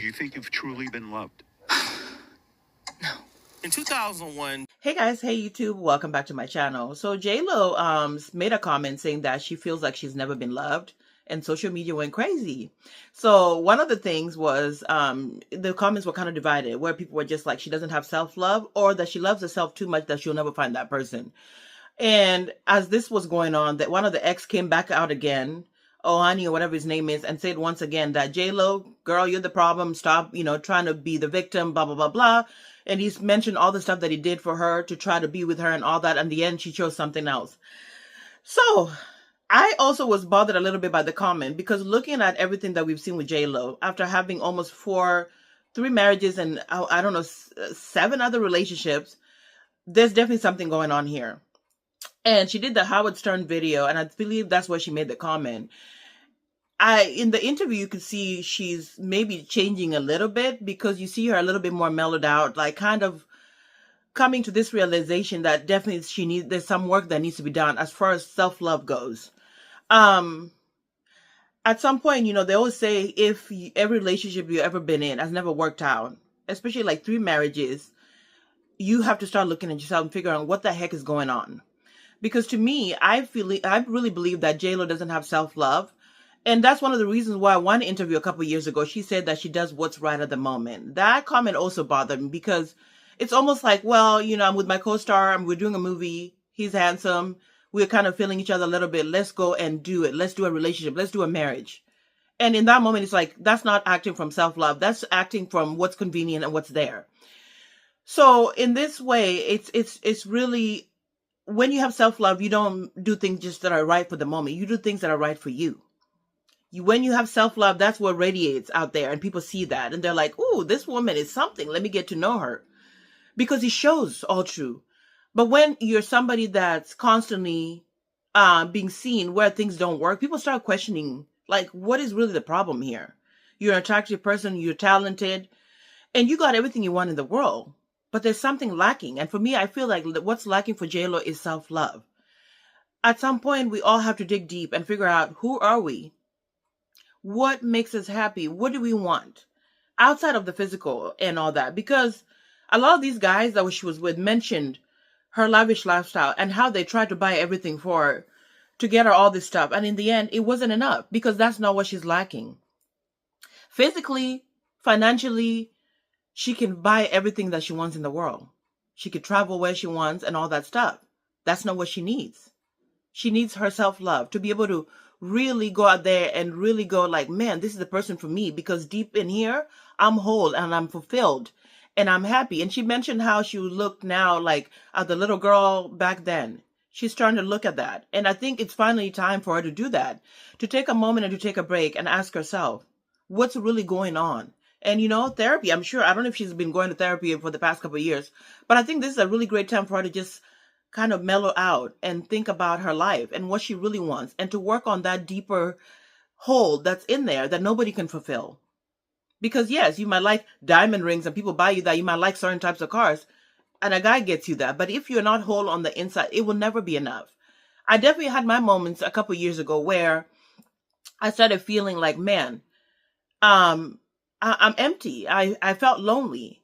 Do you think you've truly been loved? No. In 2001. Hey guys, hey YouTube, welcome back to my channel. So J-Lo made a comment saying that she feels like she's never been loved, and social media went crazy. So one of the things was the comments were kind of divided, where people were just like she doesn't have self-love, or that she loves herself too much that she'll never find that person. And as this was going on, that one of the ex came back out again, Ohani or whatever his name is, and said once again that J-Lo, girl, you're the problem. Stop, trying to be the victim, blah, blah, blah, blah. And he's mentioned all the stuff that he did for her to try to be with her and all that. In the end, she chose something else. So I also was bothered a little bit by the comment, because looking at everything that we've seen with J-Lo, after having almost three marriages and I don't know, 7 other relationships, there's definitely something going on here. And she did the Howard Stern video, and I believe that's where she made the comment. In the interview, you could see she's maybe changing a little bit, because you see her a little bit more mellowed out, like kind of coming to this realization that definitely there's some work that needs to be done as far as self-love goes. At some point, they always say every relationship you've ever been in has never worked out, especially like 3 marriages, you have to start looking at yourself and figure out what the heck is going on. Because to me, I really believe that J-Lo doesn't have self-love. And that's one of the reasons why one interview a couple years ago, she said that she does what's right at the moment. That comment also bothered me, because it's almost like, well, I'm with my co-star, we're doing a movie, he's handsome, we're kind of feeling each other a little bit, let's go and do it. Let's do a relationship, let's do a marriage. And in that moment, it's like, that's not acting from self-love. That's acting from what's convenient and what's there. So in this way, it's really, when you have self-love, you don't do things just that are right for the moment. You do things that are right for you. When you have self-love, that's what radiates out there, and people see that, and they're like, "Ooh, this woman is something. Let me get to know her," because it shows all true. But when you're somebody that's constantly being seen where things don't work, people start questioning, like, what is really the problem here? You're an attractive person, you're talented, and you got everything you want in the world, but there's something lacking. And for me, I feel like what's lacking for J-Lo is self-love. At some point, we all have to dig deep and figure out, who are we? What makes us happy? What do we want outside of the physical and all that? Because a lot of these guys that she was with mentioned her lavish lifestyle and how they tried to buy everything for her to get her all this stuff. And in the end, it wasn't enough, because that's not what she's lacking. Physically, financially, she can buy everything that she wants in the world. She could travel where she wants and all that stuff. That's not what she needs. She needs her self-love to be able to really go out there and really go like, man, this is the person for me, because deep in here, I'm whole and I'm fulfilled and I'm happy. And she mentioned how she would look now like the little girl back then. She's trying to look at that. And I think it's finally time for her to do that, to take a moment and to take a break and ask herself, what's really going on? And, therapy, I'm sure, I don't know if she's been going to therapy for the past couple of years, but I think this is a really great time for her to just kind of mellow out and think about her life and what she really wants, and to work on that deeper hole that's in there that nobody can fulfill. Because yes, you might like diamond rings and people buy you that. You might like certain types of cars and a guy gets you that. But if you're not whole on the inside, it will never be enough. I definitely had my moments a couple years ago where I started feeling like, man, I'm empty. I felt lonely.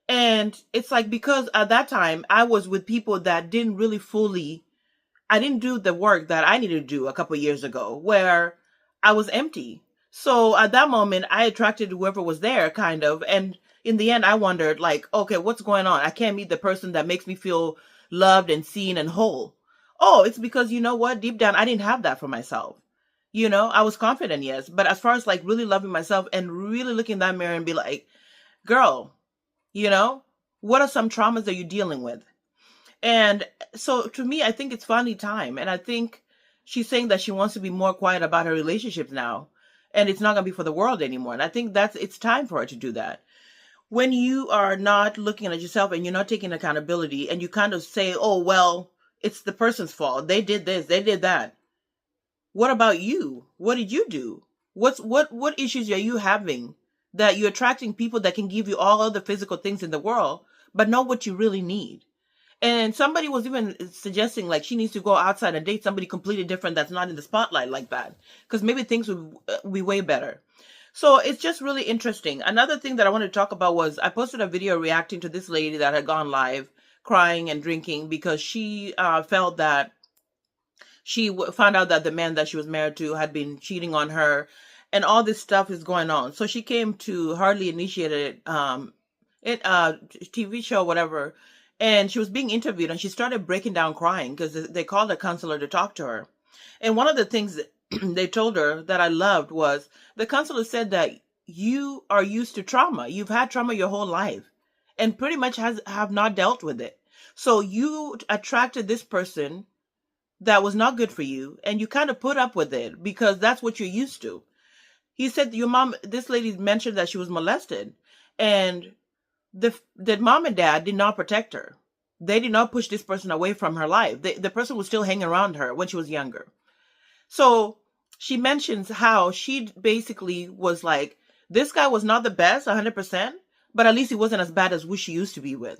And it's like, because at that time I was with people that didn't really I didn't do the work that I needed to do a couple of years ago, where I was empty. So at that moment, I attracted whoever was there, kind of. And in the end, I wondered, like, okay, what's going on? I can't meet the person that makes me feel loved and seen and whole. Oh, it's because, you know what? Deep down, I didn't have that for myself. I was confident, yes. But as far as like really loving myself and really looking in that mirror and be like, girl, what are some traumas that you're dealing with? And so to me, I think it's finally time. And I think she's saying that she wants to be more quiet about her relationships now. And it's not going to be for the world anymore. And I think it's time for her to do that. When you are not looking at yourself and you're not taking accountability, and you kind of say, oh, well, it's the person's fault. They did this, they did that. What about you? What did you do? What issues are you having that you're attracting people that can give you all other physical things in the world, but not what you really need? And somebody was even suggesting like she needs to go outside and date somebody completely different that's not in the spotlight like that, because maybe things would be way better. So it's just really interesting. Another thing that I wanted to talk about was I posted a video reacting to this lady that had gone live crying and drinking because she felt that she found out that the man that she was married to had been cheating on her, and all this stuff is going on. So she came to Hardly Initiated TV show, whatever, and she was being interviewed, and she started breaking down crying because they called a counselor to talk to her. And one of the things that they told her that I loved was the counselor said that you are used to trauma. You've had trauma your whole life and pretty much have not dealt with it. So you attracted this person that was not good for you, and you kind of put up with it because that's what you're used to. He said your mom, this lady mentioned that she was molested, and the mom and dad did not protect her. They did not push this person away from her life. The person was still hanging around her when she was younger. So she mentions how she basically was like, this guy was not the best 100%, but at least he wasn't as bad as who she used to be with.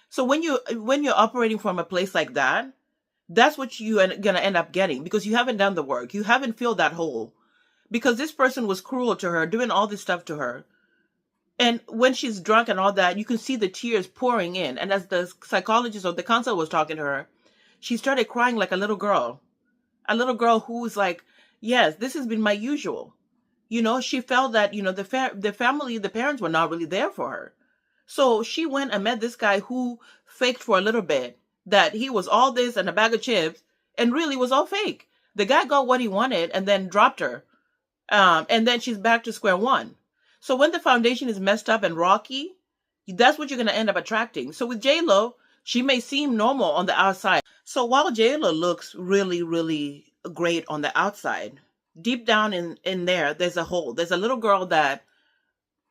So when you're operating from a place like that, that's what you're going to end up getting because you haven't done the work. You haven't filled that hole because this person was cruel to her, doing all this stuff to her. And when she's drunk and all that, you can see the tears pouring in. And as the psychologist or the counselor was talking to her, she started crying like a little girl who was like, yes, this has been my usual. She felt that, the family, the parents were not really there for her. So she went and met this guy who faked for a little bit that he was all this and a bag of chips and really was all fake. The guy got what he wanted and then dropped her. And then she's back to square one. So when the foundation is messed up and rocky, that's what you're going to end up attracting. So with J-Lo, she may seem normal on the outside. So while J-Lo looks really, really great on the outside, deep down in there, there's a hole. There's a little girl that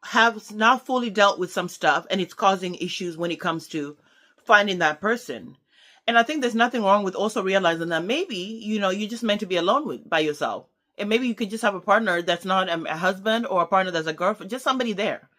has not fully dealt with some stuff, and it's causing issues when it comes to finding that person. And I think there's nothing wrong with also realizing that maybe, you're just meant to be alone by yourself. And maybe you could just have a partner that's not a husband or a partner that's a girlfriend, just somebody there.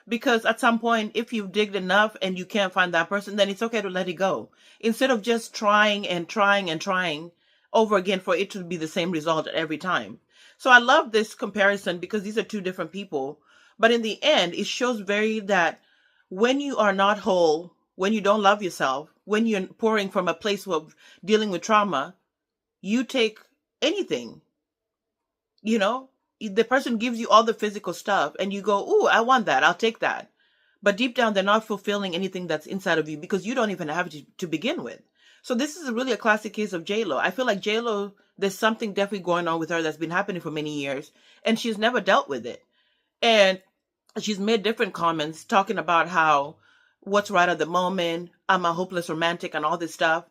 Because at some point, if you've digged enough and you can't find that person, then it's okay to let it go. Instead of just trying and trying and trying over again for it to be the same result every time. So I love this comparison because these are two different people. But in the end, it shows that when you are not whole, when you don't love yourself, when you're pouring from a place of dealing with trauma, you take anything. The person gives you all the physical stuff and you go, ooh, I want that. I'll take that. But deep down, they're not fulfilling anything that's inside of you because you don't even have it to begin with. So this is really a classic case of J-Lo. I feel like J-Lo, there's something definitely going on with her that's been happening for many years and she's never dealt with it. And she's made different comments talking about how what's right at the moment, I'm a hopeless romantic and all this stuff.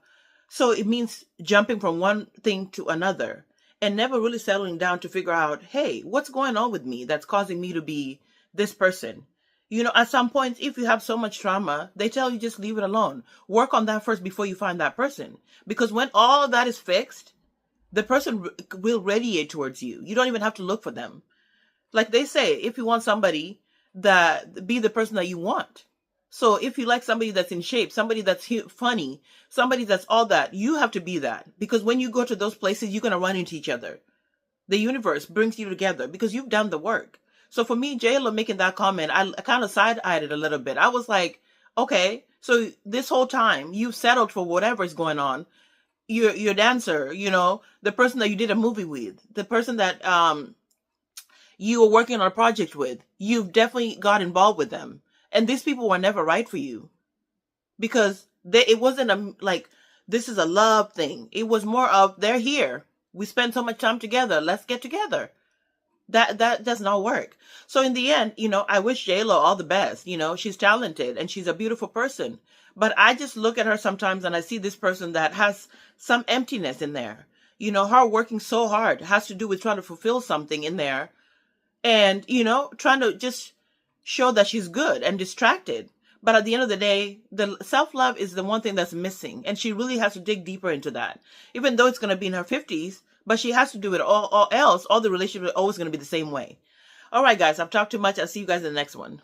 So it means jumping from one thing to another and never really settling down to figure out, hey, what's going on with me that's causing me to be this person? At some point, if you have so much trauma, they tell you just leave it alone. Work on that first before you find that person. Because when all of that is fixed, the person will radiate towards you. You don't even have to look for them. Like they say, if you want somebody, be the person that you want. So if you like somebody that's in shape, somebody that's funny, somebody that's all that, you have to be that. Because when you go to those places, you're going to run into each other. The universe brings you together because you've done the work. So for me, J-Lo making that comment, I kind of side-eyed it a little bit. I was like, okay, so this whole time you've settled for whatever is going on. Your dancer, the person that you did a movie with, the person that you were working on a project with, you've definitely got involved with them. And these people were never right for you because it wasn't this is a love thing. It was more of they're here. We spend so much time together. Let's get together. That does not work. So in the end, I wish J-Lo all the best. She's talented and she's a beautiful person. But I just look at her sometimes and I see this person that has some emptiness in there. Her working so hard has to do with trying to fulfill something in there. And, trying to just show that she's good and distracted. But at the end of the day, the self-love is the one thing that's missing. And she really has to dig deeper into that. Even though it's going to be in her 50s, but she has to do it all else. All the relationships are always going to be the same way. All right, guys, I've talked too much. I'll see you guys in the next one.